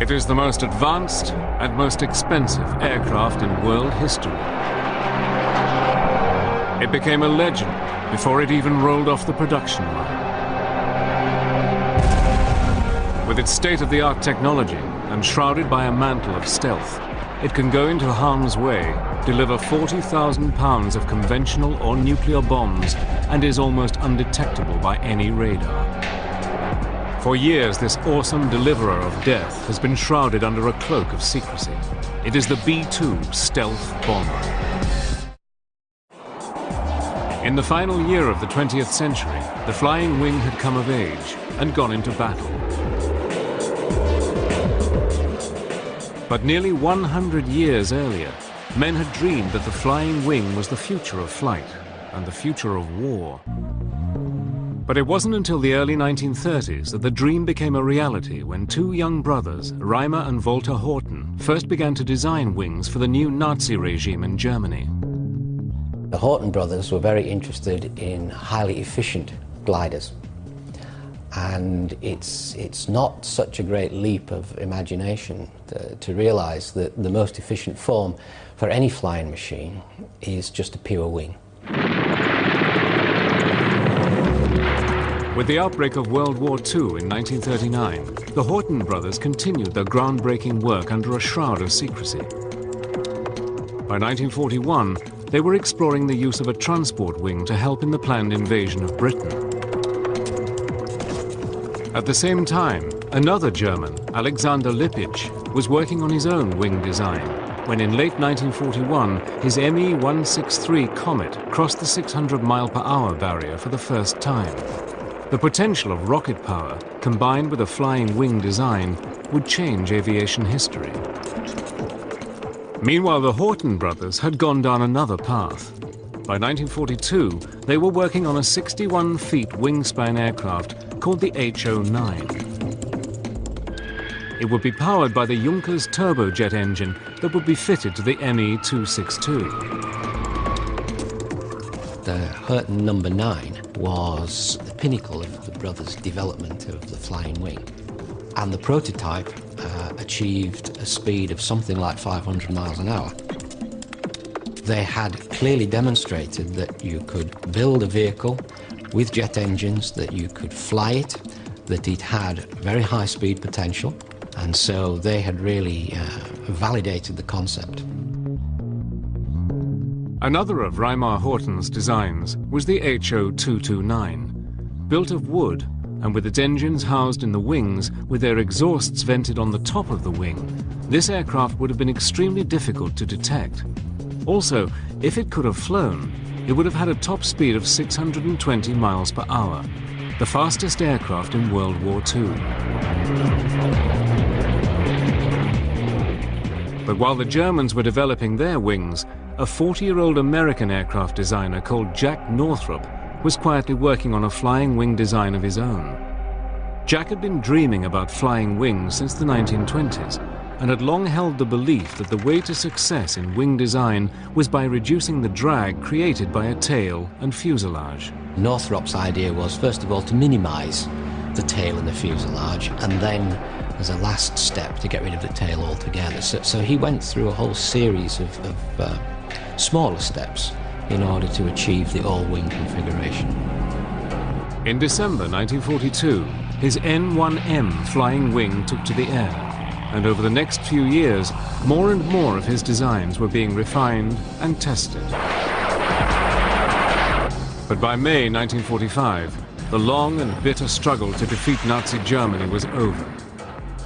It is the most advanced and most expensive aircraft in world history. It became a legend before it even rolled off the production line. With its state-of-the-art technology and shrouded by a mantle of stealth, it can go into harm's way, deliver 40,000 pounds of conventional or nuclear bombs, and is almost undetectable by any radar. For years, this awesome deliverer of death has been shrouded under a cloak of secrecy. It is the B-2 stealth bomber. In the final year of the 20th century, the flying wing had come of age and gone into battle. But nearly 100 years earlier, men had dreamed that the flying wing was the future of flight and the future of war. But it wasn't until the early 1930s that the dream became a reality when two young brothers, Reimer and Walter Horten, first began to design wings for the new Nazi regime in Germany. The Horten brothers were very interested in highly efficient gliders. And it's not such a great leap of imagination to realize that the most efficient form for any flying machine is just a pure wing. With the outbreak of World War II in 1939, the Horten brothers continued their groundbreaking work under a shroud of secrecy. By 1941, they were exploring the use of a transport wing to help in the planned invasion of Britain. At the same time, another German, Alexander Lippisch, was working on his own wing design when in late 1941 his Me-163 Comet crossed the 600-mile-per-hour barrier for the first time. The potential of rocket power, combined with a flying wing design, would change aviation history. Meanwhile, the Horten brothers had gone down another path. By 1942, they were working on a 61-feet wingspan aircraft called the HO-9. It would be powered by the Junkers turbojet engine that would be fitted to the Me-262. The Horten number 9 was the pinnacle of the brothers' development of the flying wing. And the prototype achieved a speed of something like 500 miles an hour. They had clearly demonstrated that you could build a vehicle with jet engines, that you could fly it, that it had very high speed potential, and so they had really validated the concept. Another of Reimer Horten's designs was the HO-229. Built of wood and with its engines housed in the wings with their exhausts vented on the top of the wing, this aircraft would have been extremely difficult to detect. Also, if it could have flown, it would have had a top speed of 620 miles per hour, the fastest aircraft in World War II. But while the Germans were developing their wings, a 40-year-old American aircraft designer called Jack Northrop was quietly working on a flying wing design of his own. Jack had been dreaming about flying wings since the 1920s and had long held the belief that the way to success in wing design was by reducing the drag created by a tail and fuselage. Northrop's idea was, first of all, to minimize the tail and the fuselage, and then, as a last step, to get rid of the tail altogether. So he went through a whole series of smaller steps in order to achieve the all-wing configuration. In December 1942, his N1M flying wing took to the air, and over the next few years, more and more of his designs were being refined and tested. But by May 1945, the long and bitter struggle to defeat Nazi Germany was over.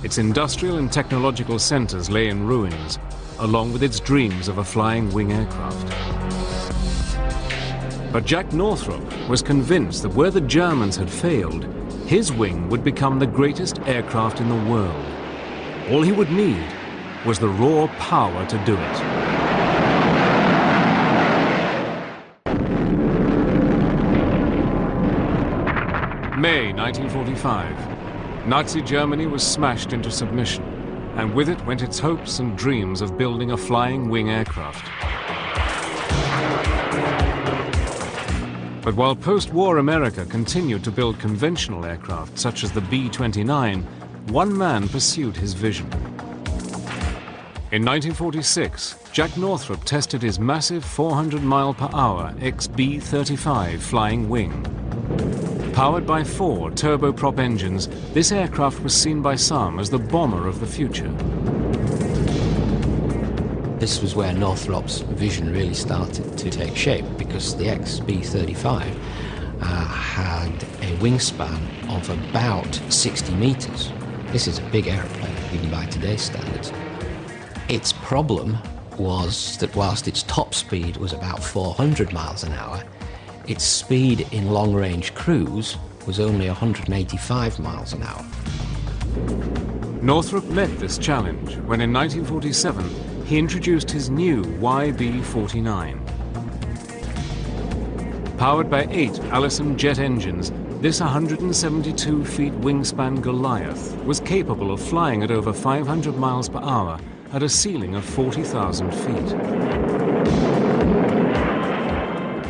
Its industrial and technological centers lay in ruins, along with its dreams of a flying wing aircraft. But Jack Northrop was convinced that where the Germans had failed, his wing would become the greatest aircraft in the world. All he would need was the raw power to do it. May 1945. Nazi Germany was smashed into submission, and with it went its hopes and dreams of building a flying wing aircraft. But while post-war America continued to build conventional aircraft such as the B-29, one man pursued his vision. In 1946, Jack Northrop tested his massive 400-mile-per-hour XB-35 flying wing. Powered by 4 turboprop engines, this aircraft was seen by some as the bomber of the future. This was where Northrop's vision really started to take shape, because the XB-35 had a wingspan of about 60 meters. This is a big airplane, even by today's standards. Its problem was that whilst its top speed was about 400 miles an hour, its speed in long-range cruise was only 185 miles an hour. Northrop met this challenge when in 1947 he introduced his new YB-49. Powered by 8 Allison jet engines, this 172-feet wingspan Goliath was capable of flying at over 500 miles per hour at a ceiling of 40,000 feet.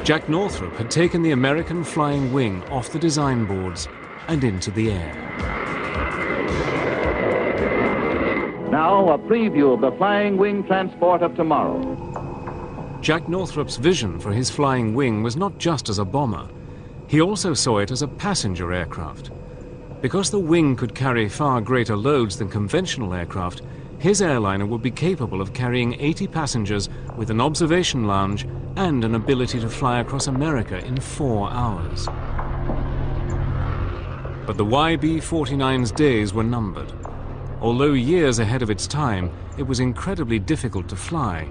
Jack Northrop had taken the American flying wing off the design boards and into the air. Now a preview of the flying wing transport of tomorrow. Jack Northrop's vision for his flying wing was not just as a bomber. He also saw it as a passenger aircraft. Because the wing could carry far greater loads than conventional aircraft, his airliner would be capable of carrying 80 passengers with an observation lounge and an ability to fly across America in 4 hours. But the YB-49's days were numbered. Although years ahead of its time, it was incredibly difficult to fly,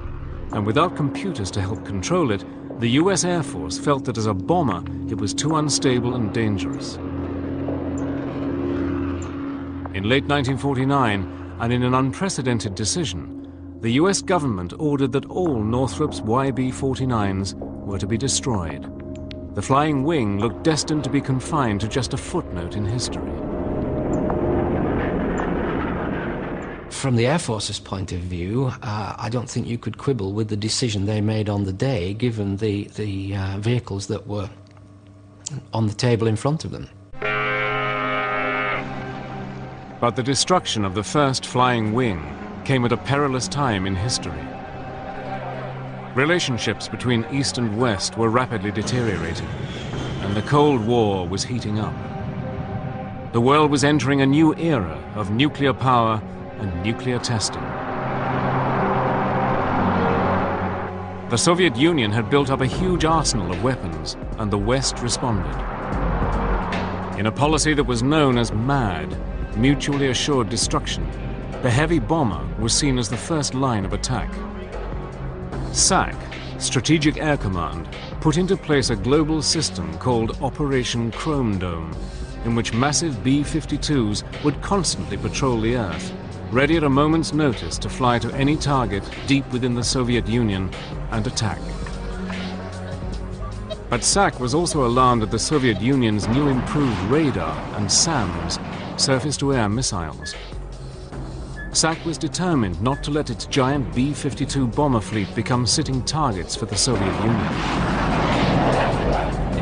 and without computers to help control it, the US Air Force felt that as a bomber, it was too unstable and dangerous. In late 1949, and in an unprecedented decision, the US government ordered that all Northrop's YB-49s were to be destroyed. The flying wing looked destined to be confined to just a footnote in history. From the Air Force's point of view, I don't think you could quibble with the decision they made on the day, given the vehicles that were on the table in front of them. But the destruction of the first flying wing came at a perilous time in history. Relationships between East and West were rapidly deteriorating, and the Cold War was heating up. The world was entering a new era of nuclear power and nuclear testing. The Soviet Union had built up a huge arsenal of weapons, and the West responded. In a policy that was known as MAD, mutually assured destruction, the heavy bomber was seen as the first line of attack. SAC, Strategic Air Command, put into place a global system called Operation Chrome Dome, in which massive B-52s would constantly patrol the Earth, ready at a moment's notice to fly to any target deep within the Soviet Union and attack. But SAC was also alarmed at the Soviet Union's new improved radar and SAMs, surface-to-air missiles. SAC was determined not to let its giant B-52 bomber fleet become sitting targets for the Soviet Union.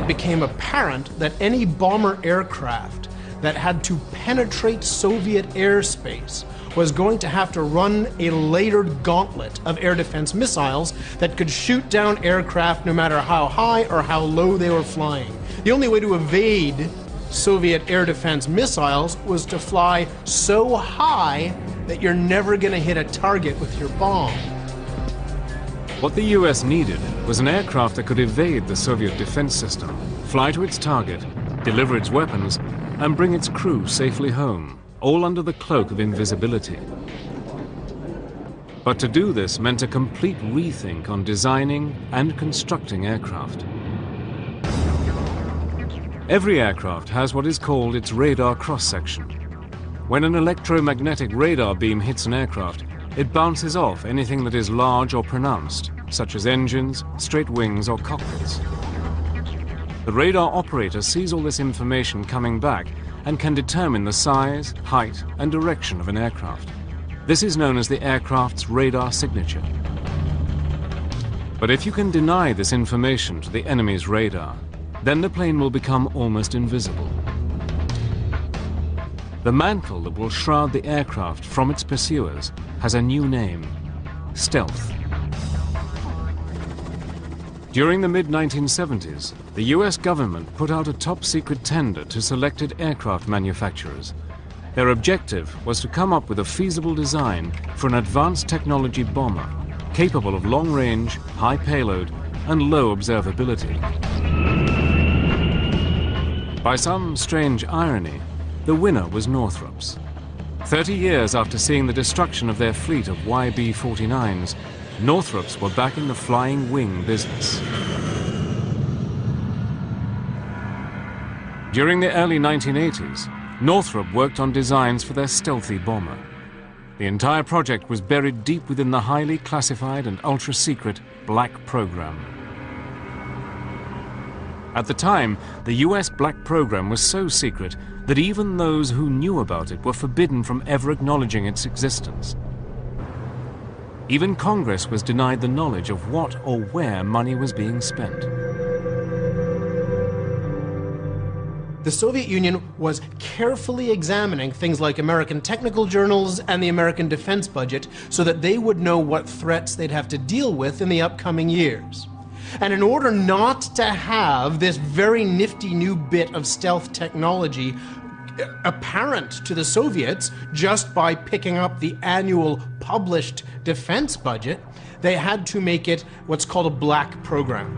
It became apparent that any bomber aircraft that had to penetrate Soviet airspace was going to have to run a layered gauntlet of air defense missiles that could shoot down aircraft no matter how high or how low they were flying. The only way to evade Soviet air defense missiles was to fly so high that you're never going to hit a target with your bomb. What the US needed was an aircraft that could evade the Soviet defense system, fly to its target, deliver its weapons, and bring its crew safely home, all under the cloak of invisibility. But to do this meant a complete rethink on designing and constructing aircraft. Every aircraft has what is called its radar cross-section. When an electromagnetic radar beam hits an aircraft, it bounces off anything that is large or pronounced, such as engines, straight wings, or cockpits. The radar operator sees all this information coming back and can determine the size, height, and direction of an aircraft. This is known as the aircraft's radar signature. But if you can deny this information to the enemy's radar, then the plane will become almost invisible. The mantle that will shroud the aircraft from its pursuers has a new name: stealth. During the mid-1970s, the US government put out a top-secret tender to selected aircraft manufacturers. Their objective was to come up with a feasible design for an advanced technology bomber, capable of long-range, high payload, and low observability. By some strange irony, the winner was Northrop's. 30 years after seeing the destruction of their fleet of YB-49s, Northrop's were back in the flying wing business. During the early 1980s, Northrop worked on designs for their stealthy bomber. The entire project was buried deep within the highly classified and ultra-secret Black Program. At the time, the US Black Program was so secret that even those who knew about it were forbidden from ever acknowledging its existence. Even Congress was denied the knowledge of what or where money was being spent. The Soviet Union was carefully examining things like American technical journals and the American defense budget so that they would know what threats they'd have to deal with in the upcoming years. And in order not to have this very nifty new bit of stealth technology apparent to the Soviets just by picking up the annual published defense budget, they had to make it what's called a black program.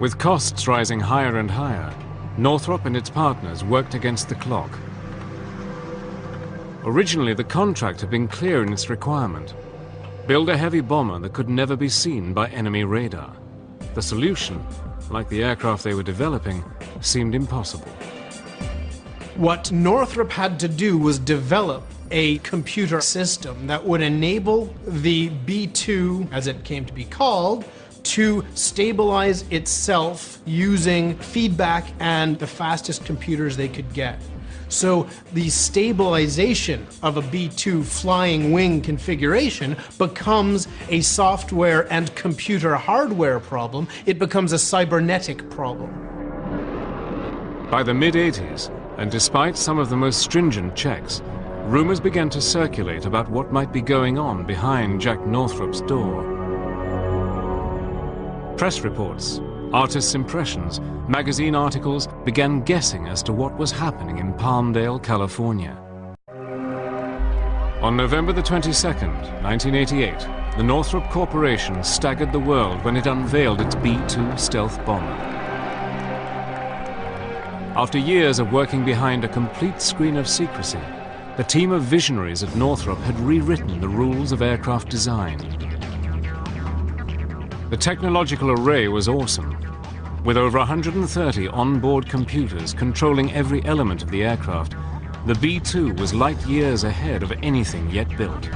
With costs rising higher and higher, Northrop and its partners worked against the clock. Originally, the contract had been clear in its requirement: build a heavy bomber that could never be seen by enemy radar. The solution, like the aircraft they were developing, seemed impossible. What Northrop had to do was develop a computer system that would enable the B-2, as it came to be called, to stabilize itself using feedback and the fastest computers they could get. So the stabilization of a B-2 flying wing configuration becomes a software and computer hardware problem. It becomes a cybernetic problem. By the mid-80s, and despite some of the most stringent checks, rumors began to circulate about what might be going on behind Jack Northrop's door. Press reports, artists' impressions, magazine articles began guessing as to what was happening in Palmdale, California. On November the 22nd, 1988, the Northrop Corporation staggered the world when it unveiled its B-2 stealth bomber. After years of working behind a complete screen of secrecy, the team of visionaries at Northrop had rewritten the rules of aircraft design. The technological array was awesome. With over 130 onboard computers controlling every element of the aircraft, the B-2 was light years ahead of anything yet built.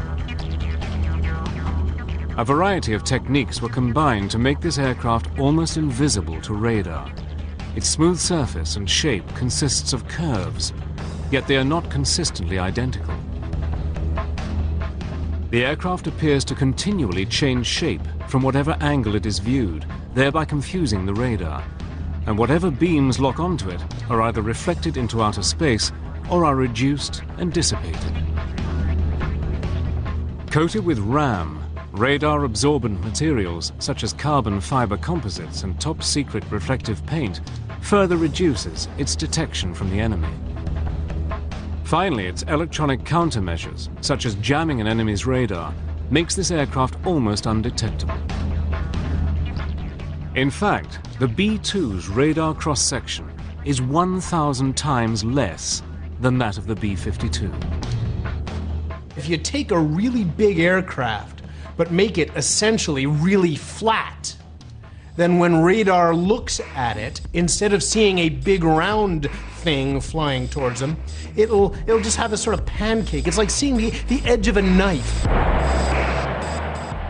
A variety of techniques were combined to make this aircraft almost invisible to radar. Its smooth surface and shape consists of curves, yet they are not consistently identical. The aircraft appears to continually change shape from whatever angle it is viewed, thereby confusing the radar, and whatever beams lock onto it are either reflected into outer space or are reduced and dissipated. Coated with RAM, radar-absorbent materials such as carbon fiber composites and top-secret reflective paint further reduces its detection from the enemy. Finally, its electronic countermeasures, such as jamming an enemy's radar, makes this aircraft almost undetectable. In fact, the B-2's radar cross-section is 1,000 times less than that of the B-52. If you take a really big aircraft but make it essentially really flat, then when radar looks at it, instead of seeing a big round thing flying towards them, it'll just have a sort of pancake. It's like seeing the edge of a knife.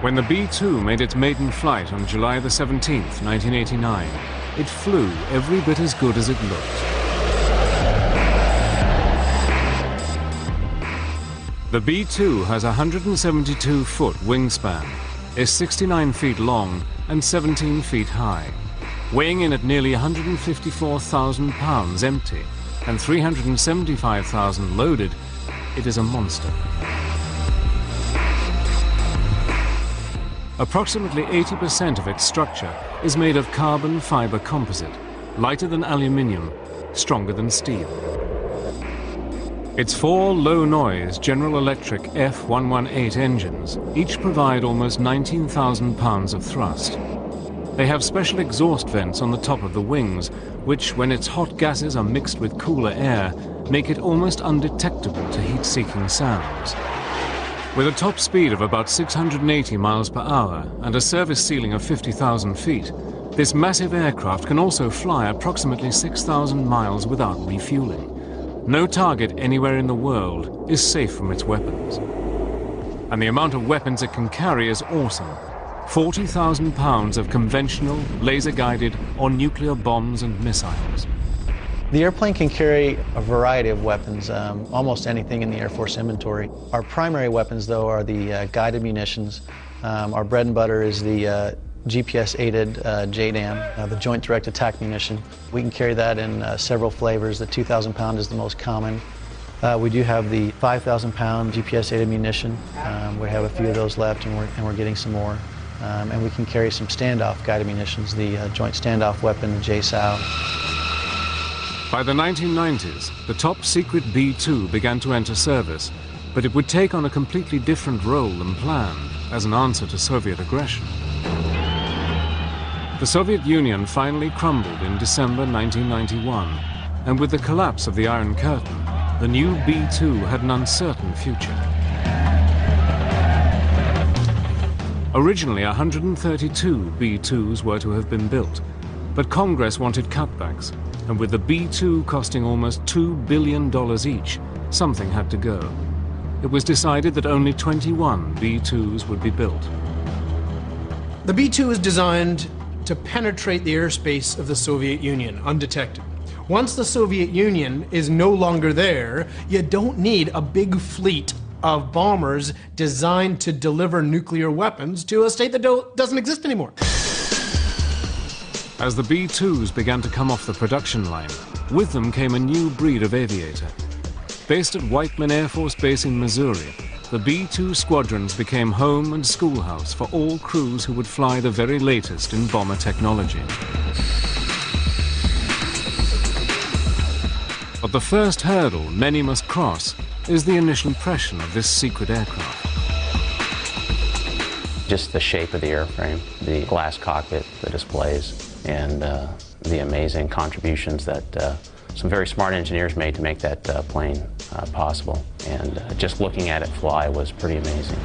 When the B-2 made its maiden flight on July the 17th, 1989, it flew every bit as good as it looked. The B-2 has a 172-foot wingspan, is 69 feet long and 17 feet high, weighing in at nearly 154,000 pounds empty, and 375,000 loaded, it is a monster. Approximately 80% of its structure is made of carbon fiber composite, lighter than aluminium, stronger than steel. Its 4 low-noise General Electric F118 engines each provide almost 19,000 pounds of thrust. They have special exhaust vents on the top of the wings, which, when its hot gases are mixed with cooler air, make it almost undetectable to heat-seeking sounds. With a top speed of about 680 miles per hour and a service ceiling of 50,000 feet, this massive aircraft can also fly approximately 6,000 miles without refueling. No target anywhere in the world is safe from its weapons. And the amount of weapons it can carry is awesome. 40,000 pounds of conventional, laser-guided, or nuclear bombs and missiles. The airplane can carry a variety of weapons, almost anything in the Air Force inventory. Our primary weapons, though, are the guided munitions. Our bread and butter is the GPS-aided JDAM, the Joint Direct Attack Munition. We can carry that in several flavors. The 2,000 pound is the most common. We do have the 5,000 pound GPS-aided munition. We have a few of those left, and we're getting some more. And we can carry some standoff guided munitions, the Joint Standoff Weapon, the JSOW. By the 1990s, the top secret B-2 began to enter service, but it would take on a completely different role than planned as an answer to Soviet aggression. The Soviet Union finally crumbled in December 1991, and with the collapse of the Iron Curtain, the new B-2 had an uncertain future. Originally, 132 B-2s were to have been built, but Congress wanted cutbacks, and with the B-2 costing almost $2 billion each, something had to go. It was decided that only 21 B-2s would be built. The B-2 is designed to penetrate the airspace of the Soviet Union undetected. Once the Soviet Union is no longer there, you don't need a big fleet of bombers designed to deliver nuclear weapons to a state that doesn't exist anymore. As the B-2s began to come off the production line, with them came a new breed of aviator. Based at Whiteman Air Force Base in Missouri, the B-2 squadrons became home and schoolhouse for all crews who would fly the very latest in bomber technology. But the first hurdle many must cross is the initial impression of this secret aircraft. Just the shape of the airframe, the glass cockpit, the displays, and the amazing contributions that some very smart engineers made to make that plane possible. And just looking at it fly was pretty amazing.